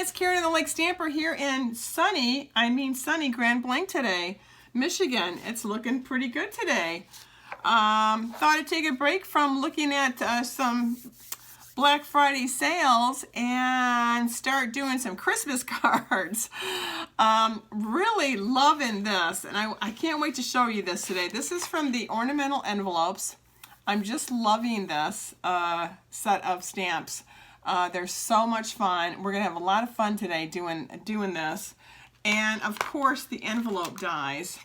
it's Karen the Lake Stamper here in sunny Grand Blanc today, Michigan. It's looking pretty good today. Thought I'd take a break from looking at some Black Friday sales and start doing some Christmas cards. Really loving this, and I can't wait to show you this today. This is from the Ornamental envelopes. I'm just loving this set of stamps. They're so much fun. We're gonna have a lot of fun today doing this. And of course the envelope dies.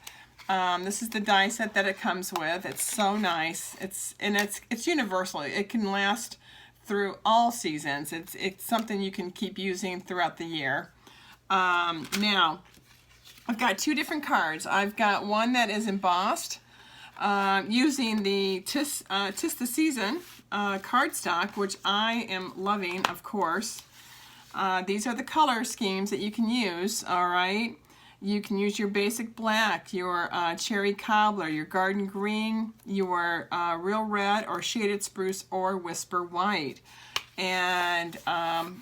This is the die set that it comes with. It's so nice. It's universal. It can last through all seasons. It's something you can keep using throughout the year. Now, I've got two different cards. I've got one that is embossed using the Tis the Season cardstock, which I am loving, of course. These are the color schemes that you can use, all right? You can use your basic black, your cherry cobbler, your garden green, your real red, or shaded spruce, or whisper white. And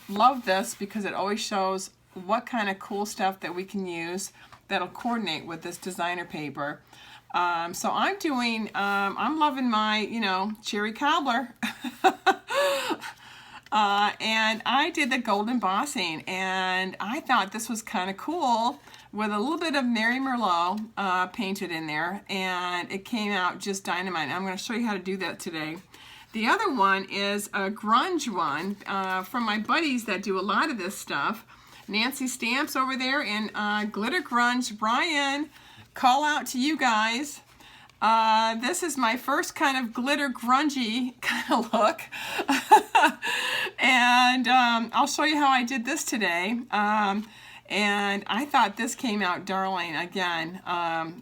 love this because it always shows what kind of cool stuff that we can use that'll coordinate with this designer paper. So I'm loving my, cherry cobbler. And I did the gold embossing, and I thought this was kind of cool with a little bit of Mary Merlot painted in there, and it came out just dynamite. I'm going to show you how to do that today. The other one is a grunge one from my buddies that do a lot of this stuff. Nancy Stamps over there in Glitter Grunge. Brian, call out to you guys. This is my first kind of glitter grungy kind of look. And I'll show you how I did this today. And I thought this came out darling. Again,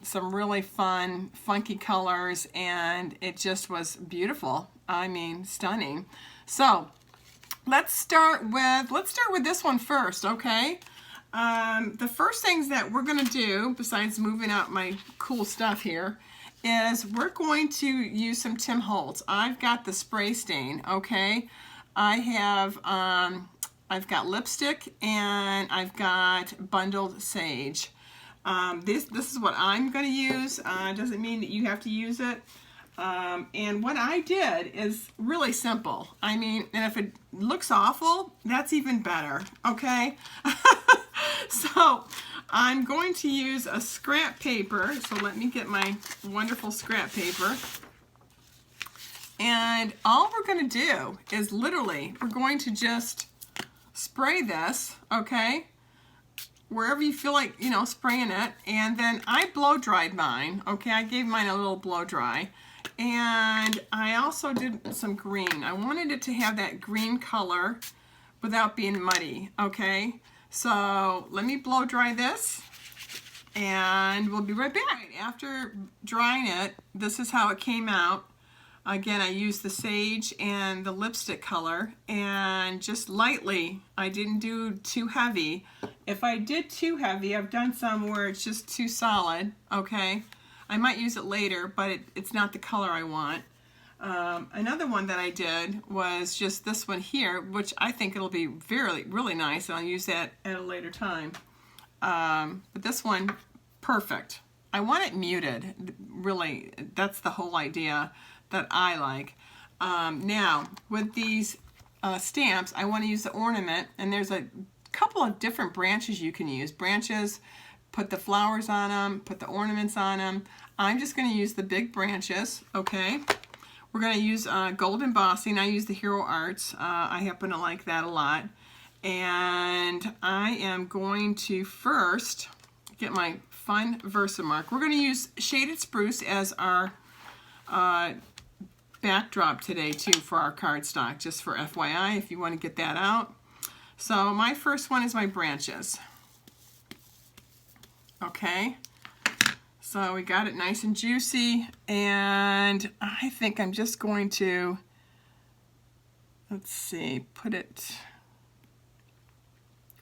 some really fun, funky colors, and it just was beautiful. I mean, stunning. So let's start with this one first, okay? The first things that we're gonna do, besides moving out my cool stuff here, is we're going to use some Tim Holtz. I've got the spray stain, okay? I've got lipstick, and I've got bundled sage. This is what I'm going to use. Doesn't mean that you have to use it. And what I did is really simple. I mean, and if it looks awful, that's even better, okay? So I'm going to use a scrap paper. So let me get my wonderful scrap paper. And all we're going to do is literally, we're going to just spray this, okay? Wherever you feel like, spraying it. And then I blow dried mine, okay? I gave mine a little blow dry. And I also did some green. I wanted it to have that green color without being muddy, okay? So let me blow dry this, and we'll be right back. After drying it, this is how it came out. Again, I used the sage and the lipstick color, and just lightly. I didn't do too heavy. If I did too heavy, I've done some where it's just too solid, okay? I might use it later, but it's not the color I want. Another one that I did was just this one here, which I think it'll be really nice, and I'll use that at a later time. But this one, perfect. I want it muted, really. That's the whole idea that I like. Now, with these stamps, I want to use the ornament, and there's a couple of different branches you can use. Branches, put the flowers on them, put the ornaments on them. I'm just going to use the big branches, okay? We're going to use gold embossing. I use the Hero Arts. I happen to like that a lot. And I am going to first get my fun Versamark. We're going to use shaded spruce as our backdrop today too for our cardstock, just for FYI if you want to get that out. So my first one is my branches. Okay. So we got it nice and juicy, and I think I'm just going to, let's see, put it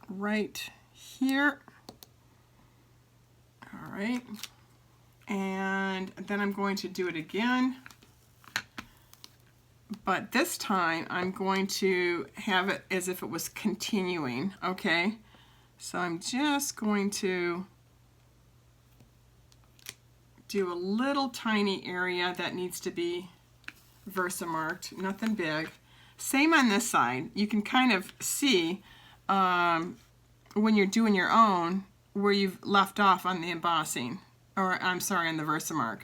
right here. All right. And then I'm going to do it again. But this time I'm going to have it as if it was continuing, okay? So I'm just going to do a little tiny area that needs to be Versamarked, nothing big. Same on this side. You can kind of see when you're doing your own where you've left off on the embossing, or I'm sorry, on the Versamark.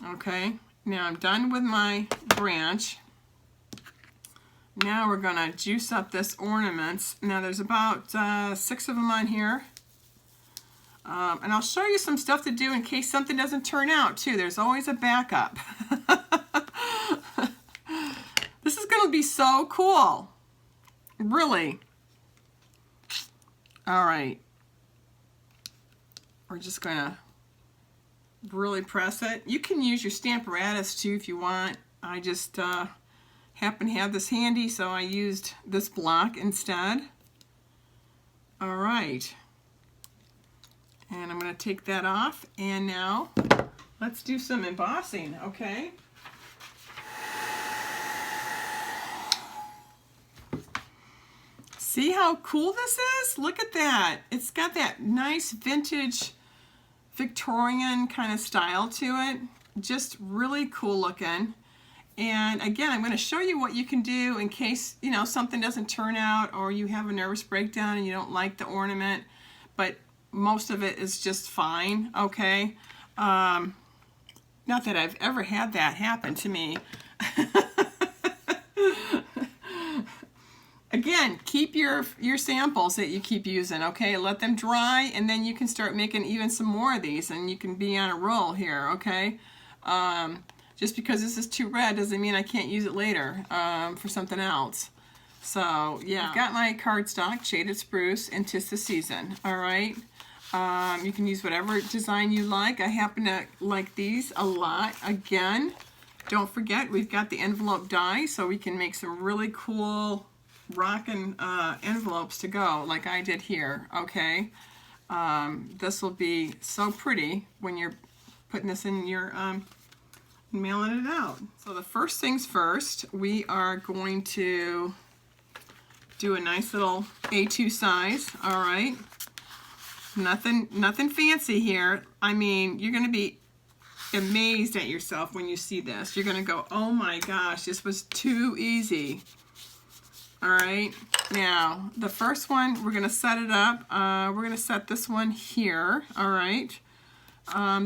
Okay, now I'm done with my branch. Now we're gonna juice up this ornaments. Now there's about 6 of them on here. And I'll show you some stuff to do in case something doesn't turn out too. There's always a backup. This is gonna be so cool. Really. All right. We're just gonna really press it. You can use your Stamparatus too if you want. I just happen to have this handy, so I used this block instead. All right. And I'm going to take that off, and now let's do some embossing, okay? See how cool this is? Look at that. It's got that nice vintage Victorian kind of style to it. Just really cool looking. And again, I'm going to show you what you can do in case, you know, something doesn't turn out or you have a nervous breakdown and you don't like the ornament, but most of it is just fine, okay? Not that I've ever had that happen to me. Again, keep your samples that you keep using, okay? Let them dry, and then you can start making even some more of these, and you can be on a roll here, okay? Just because this is too red doesn't mean I can't use it later for something else. So, yeah. I've got my cardstock, Shaded Spruce, and 'Tis the Season, all right? You can use whatever design you like. I happen to like these a lot. Again, don't forget, we've got the envelope die, so we can make some really cool rockin' envelopes to go, like I did here, okay? This will be so pretty when you're putting this in your, mailing it out. So the first things first, we are going to do a nice little A2 size, all right? Nothing fancy here. I mean, you're gonna be amazed at yourself when you see this. You're gonna go, oh my gosh, this was too easy. All right, now the first one, we're gonna set it up. We're gonna set this one here, all right?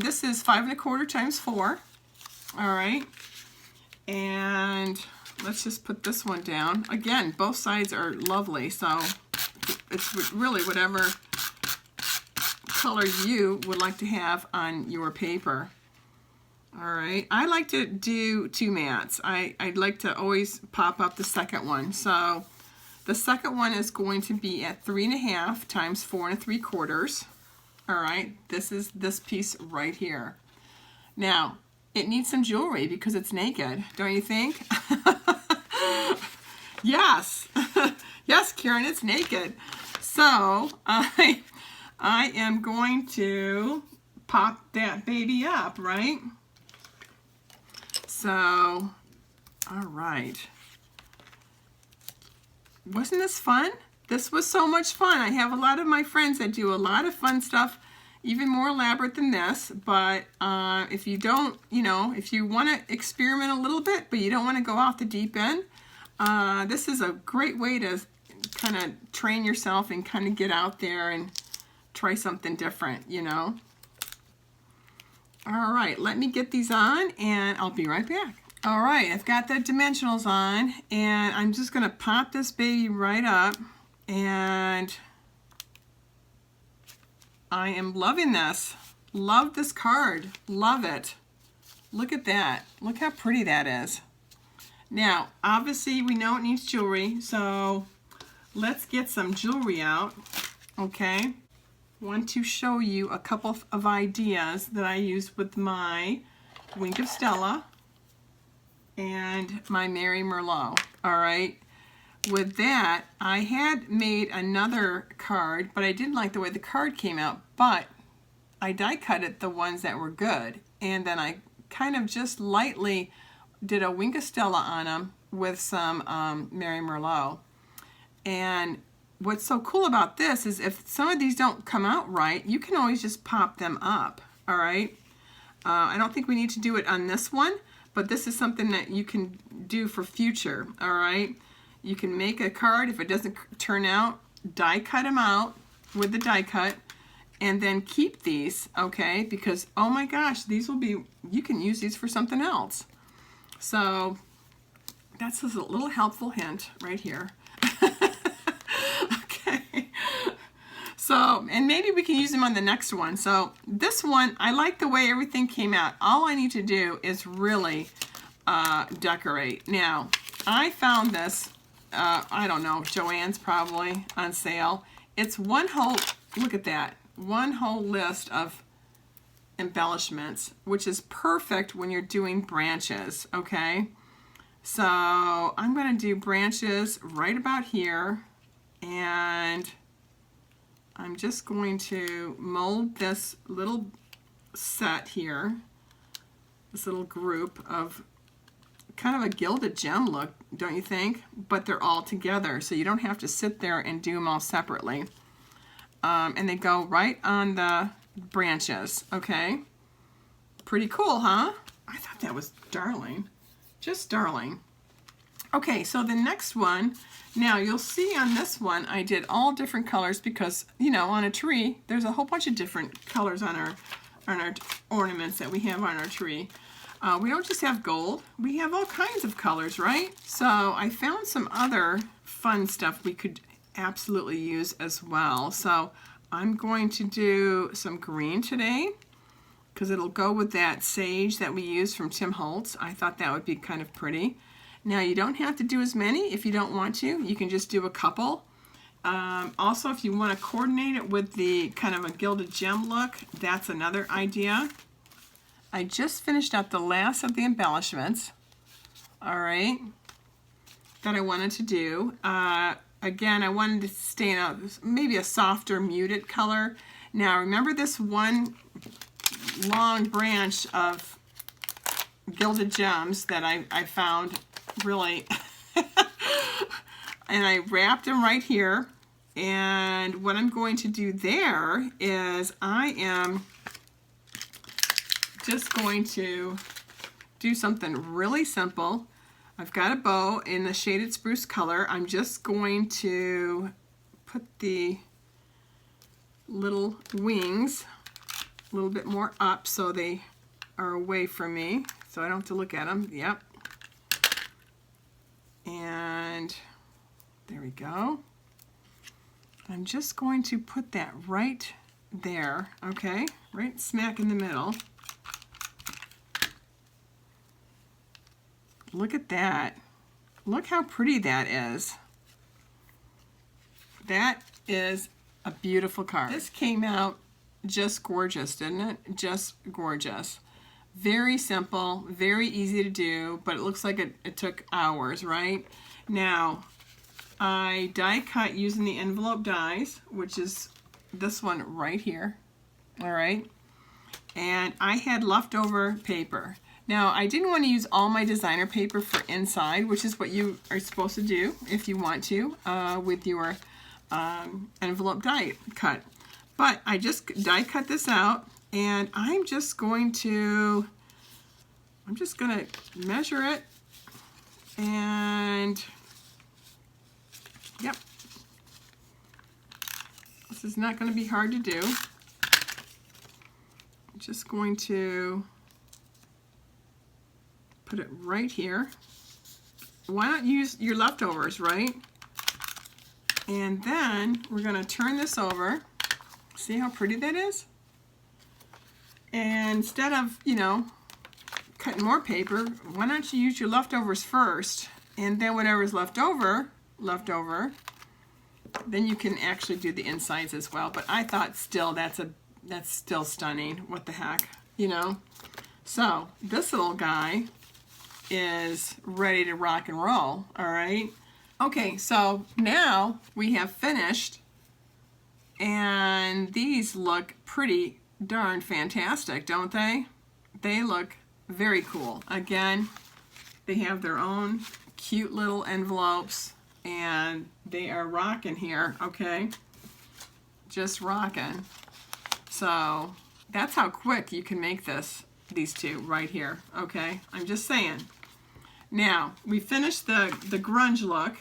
This is 5 1/4 times 4, all right? And let's just put this one down. Again, both sides are lovely, so it's really whatever color you would like to have on your paper. All right, I like to do 2 mats. I'd like to always pop up the second one. So the second one is going to be at 3 1/2 times 4 3/4. All right, this is this piece right here. Now, it needs some jewelry because it's naked, don't you think? Yes, yes, Karen, it's naked. So I am going to pop that baby up, right? So, all right. Wasn't this fun? This was so much fun. I have a lot of my friends that do a lot of fun stuff, even more elaborate than this, but if you don't, you know, if you want to experiment a little bit, but you don't want to go off the deep end, this is a great way to kind of train yourself and kind of get out there and try something different, you know. All right, let me get these on and I'll be right back. All right, I've got the dimensionals on and I'm just gonna pop this baby right up, and I am loving this. Love this card, love it. Look at that, look how pretty that is. Now, obviously we know it needs jewelry, so let's get some jewelry out, okay? Want to show you a couple of ideas that I used with my Wink of Stella and my Mary Merlot, all right? With that, I had made another card, but I didn't like the way the card came out, but I die cut it the ones that were good, and then I kind of just lightly did a Wink of Stella on them with some Mary Merlot. And what's so cool about this is if some of these don't come out right, you can always just pop them up, all right? I don't think we need to do it on this one, but this is something that you can do for future, all right? You can make a card. If it doesn't turn out, die cut them out with the die cut, and then keep these, okay? Because, oh my gosh, these will be, you can use these for something else. So that's just a little helpful hint right here. Okay. So, and maybe we can use them on the next one. So this one, I like the way everything came out. All I need to do is really decorate. Now, I found this, I don't know, Joann's probably on sale. It's one whole, look at that, one whole list of embellishments, which is perfect when you're doing branches, okay? So I'm going to do branches right about here, and I'm just going to mold this little set here, this little group of kind of a gilded gem look, don't you think? But they're all together, so you don't have to sit there and do them all separately. And they go right on the branches, okay? Pretty cool, huh? I thought that was darling. Just darling. Okay, so the next one, now you'll see on this one, I did all different colors because, you know, on a tree, there's a whole bunch of different colors on our ornaments that we have on our tree. We don't just have gold, we have all kinds of colors, right? So I found some other fun stuff we could absolutely use as well. So I'm going to do some green today because it'll go with that sage that we use from Tim Holtz. I thought that would be kind of pretty. Now you don't have to do as many if you don't want to. You can just do a couple. Also, if you want to coordinate it with the kind of a gilded gem look, that's another idea. I just finished up the last of the embellishments, all right, that I wanted to do. Again, I wanted to stay in maybe a softer muted color. Now remember this one long branch of gilded gems that I found really, and I wrapped them right here. And what I'm going to do there is I am just going to do something really simple. I've got a bow in the shaded spruce color. I'm just going to put the little wings a little bit more up so they are away from me, so I don't have to look at them. Yep. And there we go. I'm just going to put that right there, okay? Right smack in the middle. Look at that. Look how pretty that is. That is a beautiful card. This came out just gorgeous, didn't it? Just gorgeous. Very simple, very easy to do, but it looks like it took hours, right? Now, I die cut using the envelope dies, which is this one right here, all right? And I had leftover paper. Now, I didn't want to use all my designer paper for inside, which is what you are supposed to do if you want to with your envelope die cut. But I just die cut this out, and I'm just going to measure it, and yep, this is not going to be hard to do. I'm just going to put it right here. Why not use your leftovers, right? And then we're going to turn this over. See how pretty that is? And instead of, you know, cutting more paper, why don't you use your leftovers first, and then whatever's left over, then you can actually do the insides as well. But I thought still that's still stunning. What the heck, you know? So this little guy is ready to rock and roll, all right? Okay, so now we have finished, and these look pretty darn fantastic, don't they? They look very cool. Again, they have their own cute little envelopes. and they are rocking here, okay? Just rocking. So that's how quick you can make these two right here, okay? I'm just saying. Now, we finished the grunge look.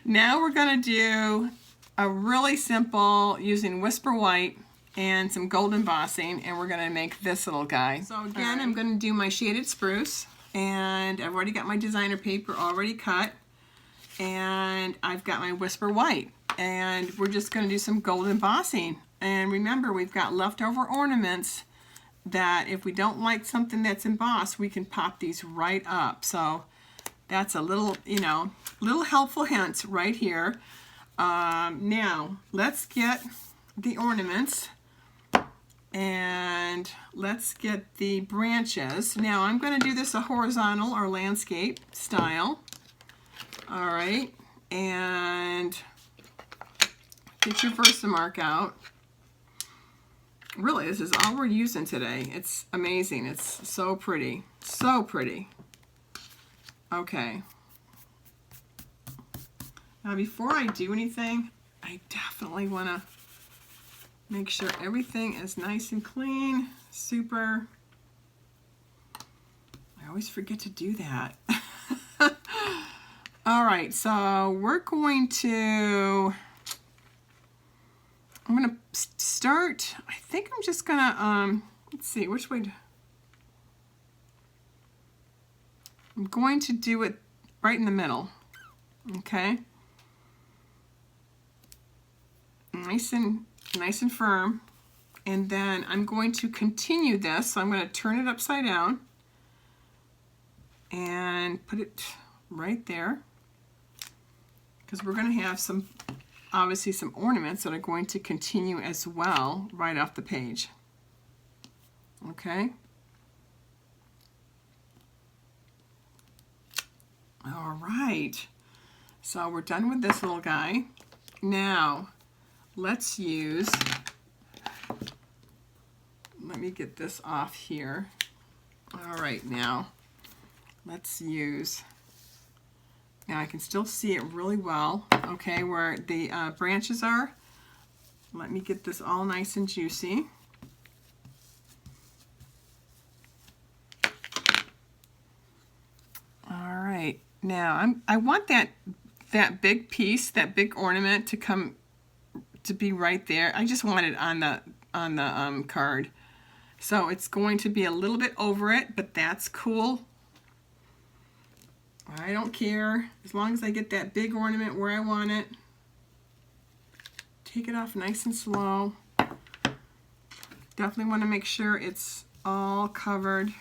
Now we're gonna do a really simple, using Whisper White and some gold embossing, and we're gonna make this little guy. So again, I'm gonna do my shaded spruce, and I've already got my designer paper already cut, and I've got my Whisper White, and we're just gonna do some gold embossing. And remember, we've got leftover ornaments that if we don't like something that's embossed, we can pop these right up. So that's a little, you know, little helpful hints right here. Now, let's get the ornaments, and let's get the branches. Now, I'm going to do this a horizontal or landscape style. All right, and get your Versamark out. Really, this is all we're using today. It's amazing. It's so pretty. So pretty. Okay. Now, before I do anything, I definitely want to make sure everything is nice and clean. Super. I always forget to do that. All right, so we're going to... I'm going to start, I think I'm just going to, let's see, which way? I'm going to do it right in the middle, okay? Nice and firm. And then I'm going to continue this, so I'm going to turn it upside down and put it right there, because we're going to have some, obviously some ornaments that are going to continue as well right off the page. Okay. All right. So we're done with this little guy. Now, let's use, let me get this off here. All right, now, let's use, now I can still see it really well, okay, where the branches are. Let me get this all nice and juicy. All right, now I want that big piece, that big ornament to be right there. I just want it on the card. So it's going to be a little bit over it, but that's cool. I don't care, as long as I get that big ornament where I want it. Take it off nice and slow. Definitely want to make sure it's all covered.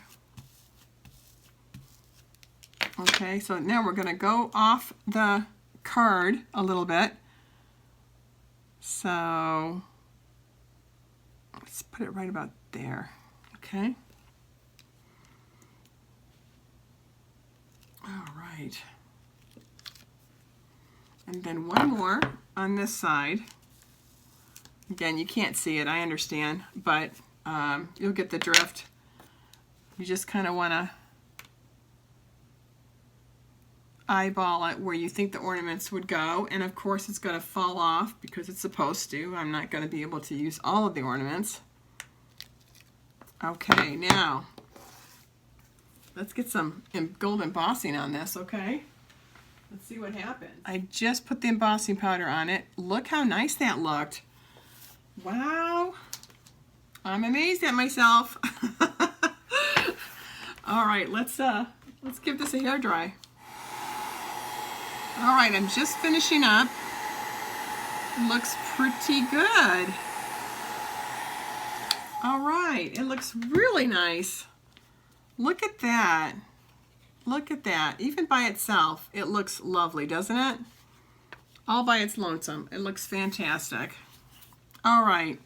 Okay, so now we're going to go off the card a little bit. So let's put it right about there. Okay. All right. And then one more on this side. Again, you can't see it, I understand, but you'll get the drift. You just kind of want to eyeball it where you think the ornaments would go, and of course it's going to fall off because it's supposed to. I'm not going to be able to use all of the ornaments. Okay, now let's get some gold embossing on this, okay? Let's see what happens. I just put the embossing powder on it. Look how nice that looked. Wow. I'm amazed at myself. All right, let's give this a hair dry. All right, I'm just finishing up. Looks pretty good. All right, it looks really nice. Look at that. Look at that. Even by itself, it looks lovely, doesn't it? All by its lonesome. It looks fantastic. All right.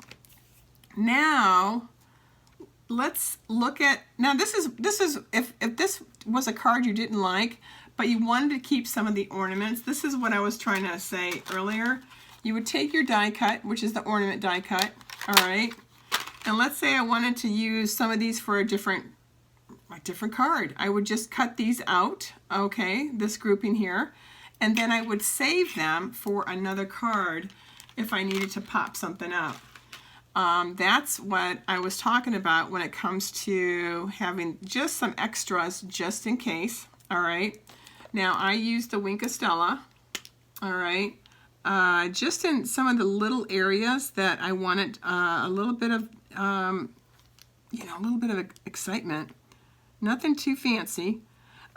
Now, let's look at, now this is if this was a card you didn't like, but you wanted to keep some of the ornaments, this is what I was trying to say earlier. You would take your die cut, which is the ornament die cut, all right? And let's say I wanted to use some of these for a different card. I would just cut these out, okay, this grouping here, and then I would save them for another card if I needed to pop something up. That's what I was talking about when it comes to having just some extras just in case. All right. Now I use the Wink of Stella. All right. Just in some of the little areas that I wanted a little bit of, you know, a little bit of excitement. Nothing too fancy.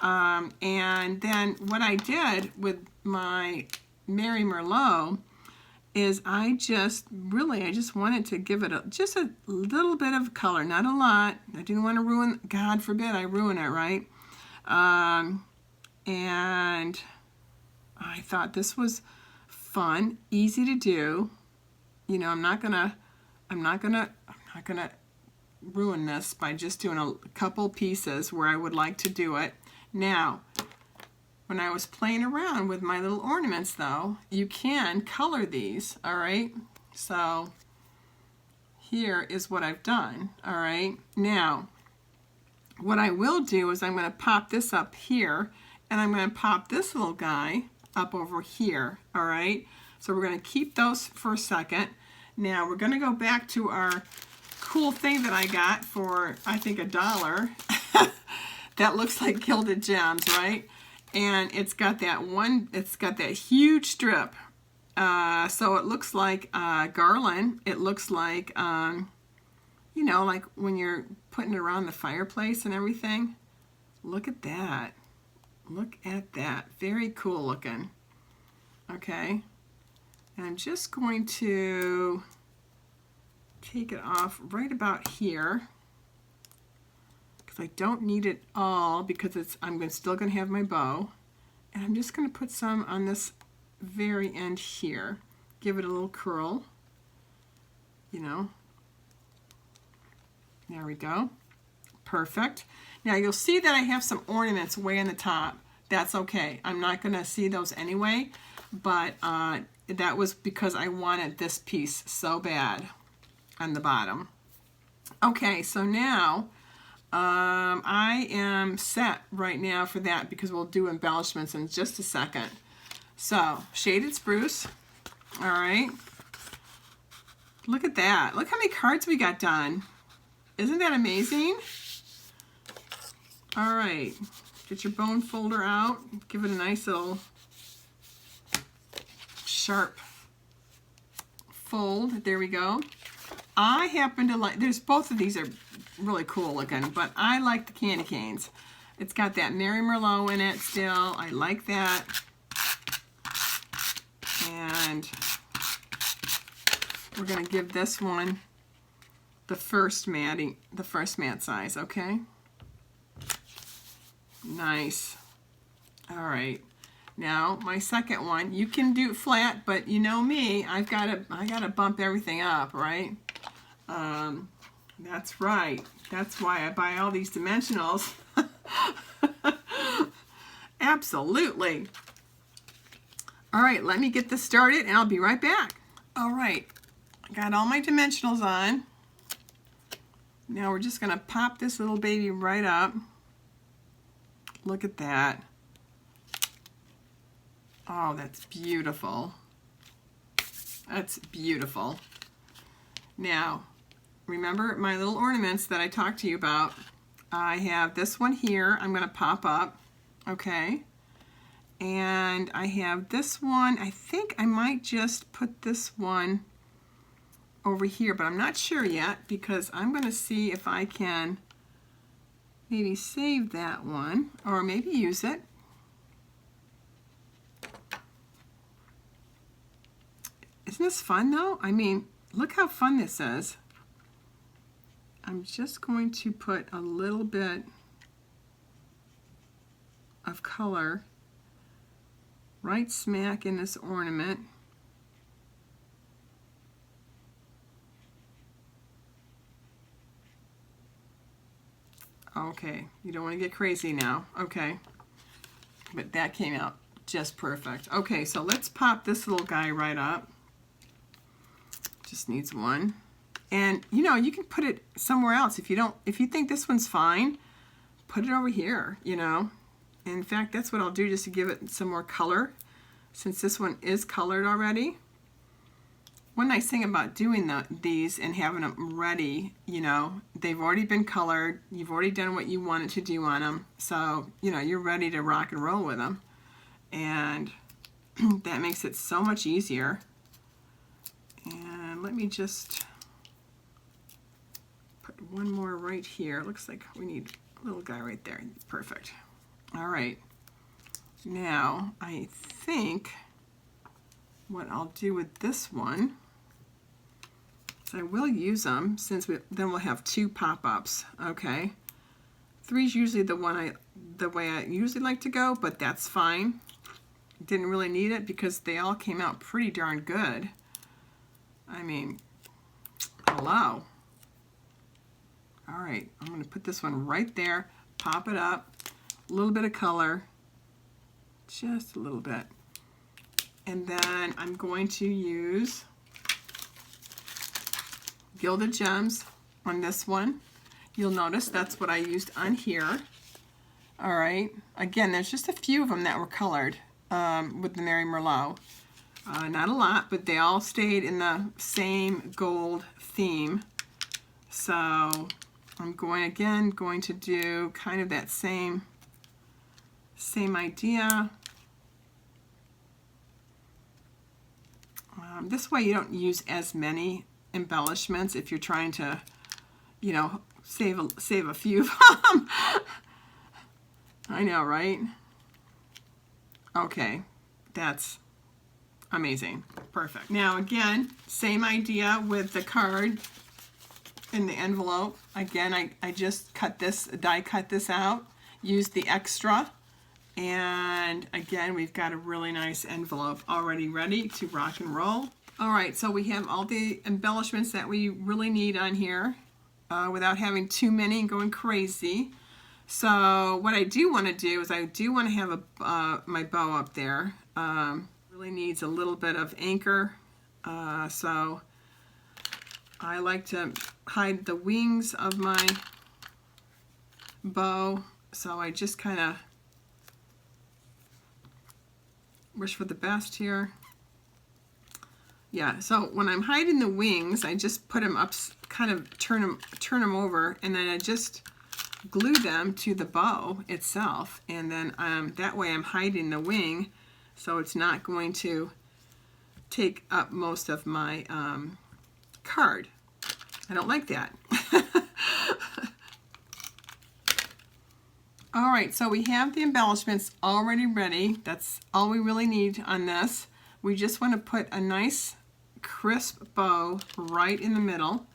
And then what I did with my Mary Merlot is I just wanted to give it just a little bit of color, not a lot. I didn't want to ruin, God forbid I ruin it, right? And I thought this was fun, easy to do. You know, I'm not gonna ruin this by just doing a couple pieces where I would like to do it. Now, when I was playing around with my little ornaments though, you can color these, all right? So here is what I've done, all right? Now, what I will do is I'm going to pop this up here, and I'm going to pop this little guy up over here, all right? So we're going to keep those for a second. Now we're going to go back to our cool thing that I got for, I think, $1. That looks like gilded gems, right? And it's got that huge strip. So it looks like garland. It looks like, you know, like when you're putting it around the fireplace and everything. Look at that. Look at that. Very cool looking. Okay. And I'm just going to take it off right about here, because I don't need it all, because I'm still going to have my bow. And I'm just going to put some on this very end here. Give it a little curl. You know. There we go. Perfect. Now you'll see that I have some ornaments way on the top. That's okay. I'm not going to see those anyway, but that was because I wanted this piece so bad on the bottom. Okay, so now I am set right now for that, because we'll do embellishments in just a second. So, shaded spruce. All right. Look at that. Look how many cards we got done. Isn't that amazing? All right. Get your bone folder out. Give it a nice little sharp fold. There we go. I happen to like, both of these are really cool looking, but I like the candy canes. It's got that Mary Merlot in it still. I like that. And we're going to give this one the first matte size, okay? Nice. All right. Now my second one, you can do flat, but you know me, I gotta bump everything up, right? That's right. That's why I buy all these dimensionals. Absolutely. All right, let me get this started and I'll be right back. All right, I got all my dimensionals on. Now we're just gonna pop this little baby right up. Look at that. Oh, that's beautiful. That's beautiful. Now, remember my little ornaments that I talked to you about? I have this one here I'm going to pop up, okay? And I have this one. I think I might just put this one over here, but I'm not sure yet, because I'm going to see if I can maybe save that one, or maybe use it. Isn't this fun though? I mean, look how fun this is. I'm just going to put a little bit of color right smack in this ornament. Okay, you don't want to get crazy now. Okay, but that came out just perfect. Okay, so let's pop this little guy right up. Just needs one. And you know, you can put it somewhere else if you think this one's fine, put it over here, you know. In fact, that's what I'll do, just to give it some more color. since this one is colored already. One nice thing about doing these and having them ready, you know, they've already been colored, you've already done what you wanted to do on them, so, you know, you're ready to rock and roll with them. And that makes it so much easier. And let me just put one more right here. Looks like we need a little guy right there. Perfect. All right. Now, I think what I'll do with this one is I will use them, since then we'll have 2 pop-ups. Okay, 3 is usually the way I usually like to go, but that's fine. Didn't really need it because they all came out pretty darn good. I mean, hello. All right, I'm going to put this one right there, pop it up, a little bit of color, just a little bit. And then I'm going to use Gilded Gems on this one. You'll notice that's what I used on here. All right, again, there's just a few of them that were colored with the Mary Merlot. Not a lot, but they all stayed in the same gold theme. So I'm going to do kind of that same idea. This way you don't use as many embellishments if you're trying to, you know, save a few of them. I know, right? Okay, that's amazing. Perfect. Now again, same idea with the card in the envelope. Again, I just die cut this out, used the extra, and again, we've got a really nice envelope already ready to rock and roll. All right, so we have all the embellishments that we really need on here without having too many and going crazy. So what I do want to do is I do want to have my bow up there. Really needs a little bit of anchor, so I like to hide the wings of my bow, so I just kind of wish for the best here. Yeah, so when I'm hiding the wings, I just put them up, kind of turn them over, and then I just glue them to the bow itself, and then that way I'm hiding the wing, so it's not going to take up most of my card. I don't like that. All right, so we have the embellishments already ready. That's all we really need on this. We just want to put a nice crisp bow right in the middle.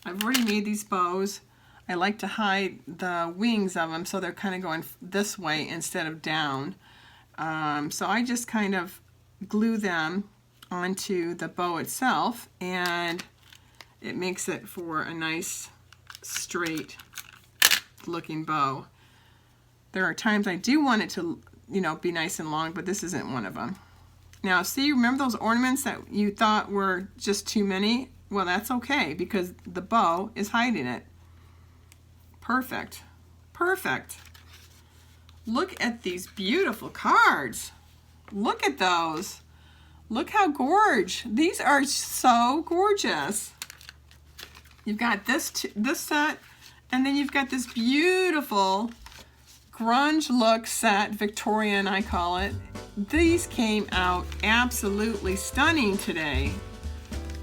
I've already made these bows. I like to hide the wings of them so they're kind of going this way instead of down. So I just kind of glue them onto the bow itself, and it makes it for a nice straight looking bow. There are times I do want it to, you know, be nice and long, but this isn't one of them. Now, see, remember those ornaments that you thought were just too many? Well, that's okay because the bow is hiding it. Perfect. Perfect. Look at these beautiful cards. Look at those. Look how gorgeous. These are so gorgeous. You've got this set, and then you've got this beautiful grunge look set, Victorian I call it. These came out absolutely stunning today.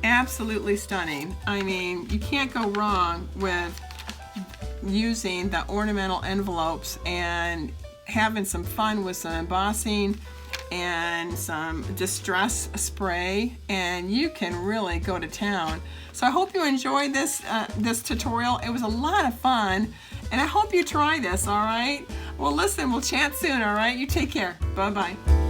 Absolutely stunning. I mean, you can't go wrong with using the ornamental envelopes and having some fun with some embossing and some distress spray, and you can really go to town. So I hope you enjoyed this tutorial. It was a lot of fun, and I hope you try this, all right? Well, listen, we'll chat soon, all right? You take care. Bye-bye.